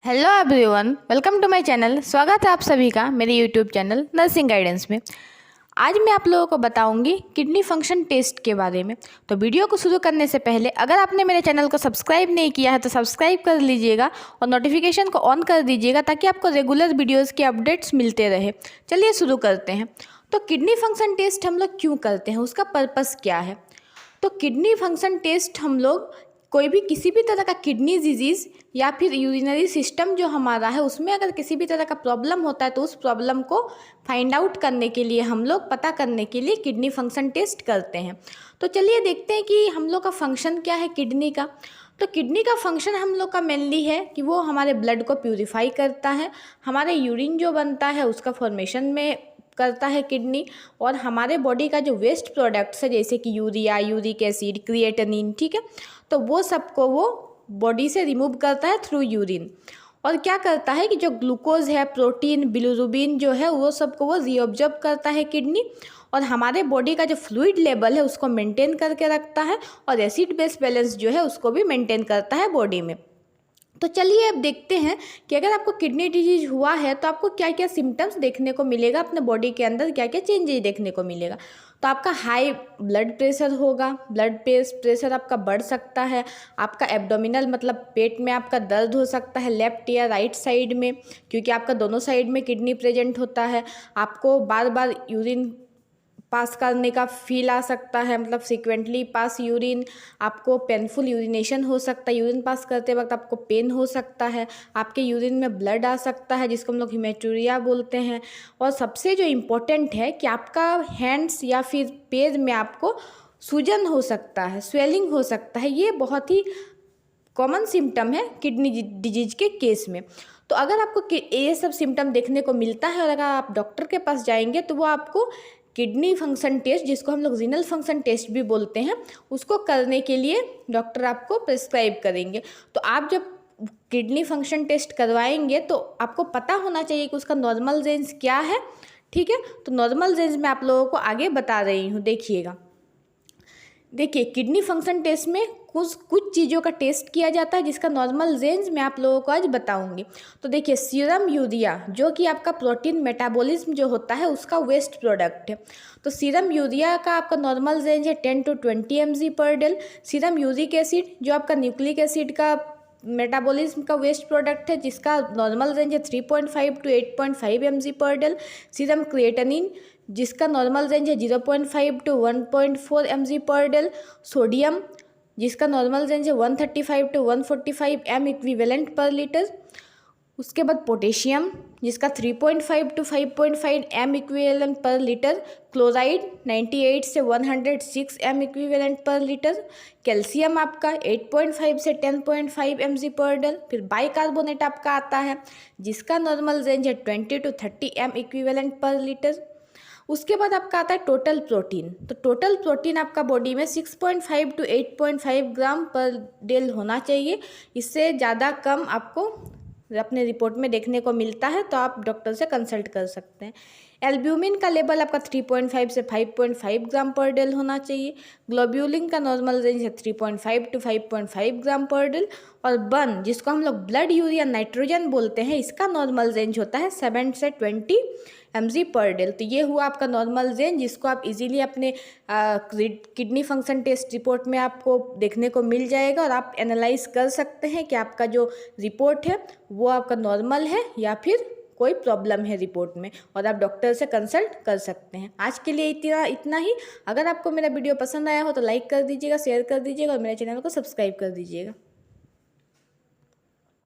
Hello everyone, welcome to my channel. स्वागत है आप सभी का मेरे यूट्यूब चैनल नर्सिंग गाइडेंस में। आज मैं आप लोगों को बताऊंगी किडनी फंक्शन टेस्ट के बारे में। तो वीडियो को शुरू करने से पहले अगर आपने मेरे चैनल को सब्सक्राइब नहीं किया है तो सब्सक्राइब कर लीजिएगा और नोटिफिकेशन को ऑन कर दीजिएगा ताकि आपको रेगुलर वीडियोज़ के अपडेट्स मिलते रहे। चलिए शुरू करते हैं। तो किडनी फंक्शन टेस्ट हम लोग क्यों करते हैं, उसका पर्पज़ क्या है? तो किडनी फंक्शन टेस्ट हम लोग कोई भी किसी भी तरह का किडनी डिजीज़ या फिर यूरिनरी सिस्टम जो हमारा है उसमें अगर किसी भी तरह का प्रॉब्लम होता है तो उस प्रॉब्लम को फाइंड आउट करने के लिए हम लोग पता करने के लिए किडनी फंक्शन टेस्ट करते हैं। तो चलिए देखते हैं कि हम लोग का फंक्शन क्या है किडनी का। तो किडनी का फंक्शन हम लोग का मेनली है कि वो हमारे ब्लड को प्यूरिफाई करता है, हमारे यूरिन जो बनता है उसका फॉर्मेशन में करता है किडनी, और हमारे बॉडी का जो वेस्ट प्रोडक्ट्स है जैसे कि यूरिया, यूरिक एसिड, क्रिएटिनिन, ठीक है, तो वो सबको वो बॉडी से रिमूव करता है थ्रू यूरिन। और क्या करता है कि जो ग्लूकोज है, प्रोटीन, बिलिरुबिन जो है वो सबको वो रीऑब्जर्व करता है किडनी, और हमारे बॉडी का जो फ्लूइड लेवल है उसको मेंटेन करके रखता है, और एसिड बेस बैलेंस जो है उसको भी मेंटेन करता है बॉडी में। तो चलिए अब देखते हैं कि अगर आपको किडनी डिजीज हुआ है तो आपको क्या क्या सिम्टम्स देखने को मिलेगा, अपने बॉडी के अंदर क्या क्या चेंजेस देखने को मिलेगा। तो आपका हाई ब्लड प्रेशर होगा, ब्लड प्रेशर आपका बढ़ सकता है, आपका एब्डोमिनल मतलब पेट में आपका दर्द हो सकता है लेफ्ट या राइट साइड में, क्योंकि आपका दोनों साइड में किडनी प्रेजेंट होता है। आपको बार बार यूरिन पास करने का फील आ सकता है, मतलब फ्रिक्वेंटली पास यूरिन, आपको पेनफुल यूरिनेशन हो सकता है, यूरिन पास करते वक्त आपको पेन हो सकता है, आपके यूरिन में ब्लड आ सकता है जिसको हम लोग हेमेटूरिया बोलते हैं, और सबसे जो इम्पोर्टेंट है कि आपका हैंड्स या फिर पैर में आपको सूजन हो सकता है, स्वेलिंग हो सकता है। ये बहुत ही कॉमन सिम्टम है किडनी डिजीज के केस में। तो अगर आपको ये सब सिम्टम देखने को मिलता है और अगर आप डॉक्टर के पास जाएंगे तो वो आपको किडनी फंक्शन टेस्ट, जिसको हम लोग रीनल फंक्शन टेस्ट भी बोलते हैं, उसको करने के लिए डॉक्टर आपको प्रिस्क्राइब करेंगे। तो आप जब किडनी फंक्शन टेस्ट करवाएंगे तो आपको पता होना चाहिए कि उसका नॉर्मल रेंज क्या है, ठीक है। तो नॉर्मल रेंज में आप लोगों को आगे बता रही हूँ, देखिएगा। देखिए किडनी फंक्शन टेस्ट में कुछ चीज़ों का टेस्ट किया जाता है जिसका नॉर्मल रेंज मैं आप लोगों को आज बताऊंगी। तो देखिए सीरम यूरिया जो कि आपका प्रोटीन मेटाबॉलिज्म जो होता है उसका वेस्ट प्रोडक्ट है। तो सीरम यूरिया का आपका नॉर्मल रेंज है 10 to 20 mg पर डेल। सीरम यूरिक एसिड जो आपका न्यूक्लिक एसिड का मेटाबॉलिज्म का वेस्ट प्रोडक्ट है जिसका नॉर्मल रेंज है 3.5 to 8.5 mg पर डेल। सीरम क्रिएटिनिन जिसका नॉर्मल रेंज है 0.5 to 1.4 mg पर डेल। सोडियम जिसका नॉर्मल रेंज है 135 to 145 m इक्विवेलेंट पर लीटर। उसके बाद पोटेशियम जिसका 3.5 to 5.5 m इक्विवेलेंट पर लीटर। क्लोराइड 98 से 106 m इक्विवेलेंट पर लीटर। कैल्शियम आपका 8.5 से 10.5 mg पर डेल। फिर बाइकार्बोनेट आपका आता है जिसका नॉर्मल रेंज है 20 to 30 m इक्विवेलेंट पर लीटर। उसके बाद आपका आता है टोटल प्रोटीन। तो टोटल प्रोटीन आपका बॉडी में 6.5 to 8.5 ग्राम पर डेल होना चाहिए। इससे ज़्यादा कम आपको अपने रिपोर्ट में देखने को मिलता है तो आप डॉक्टर से कंसल्ट कर सकते हैं। एल्ब्यूमिन का लेवल आपका 3.5 से 5.5 ग्राम पर डेल होना चाहिए। ग्लोब्यूलिन का नॉर्मल रेंज है 3.5 to 5.5 ग्राम पर डेल। और बर्न जिसको हम लोग ब्लड यूरिया नाइट्रोजन बोलते हैं इसका नॉर्मल रेंज होता है 7 से 20 mg पर डेल। तो ये हुआ आपका नॉर्मल रेंज जिसको आप इजीली अपने किडनी फंक्शन टेस्ट रिपोर्ट में आपको देखने को मिल जाएगा, और आप एनालाइज कर सकते हैं कि आपका जो रिपोर्ट है वो आपका नॉर्मल है या फिर कोई प्रॉब्लम है रिपोर्ट में, और आप डॉक्टर से कंसल्ट कर सकते हैं। आज के लिए इतना ही। अगर आपको मेरा वीडियो पसंद आया हो तो लाइक कर दीजिएगा, शेयर कर दीजिएगा और मेरे चैनल को सब्सक्राइब कर दीजिएगा।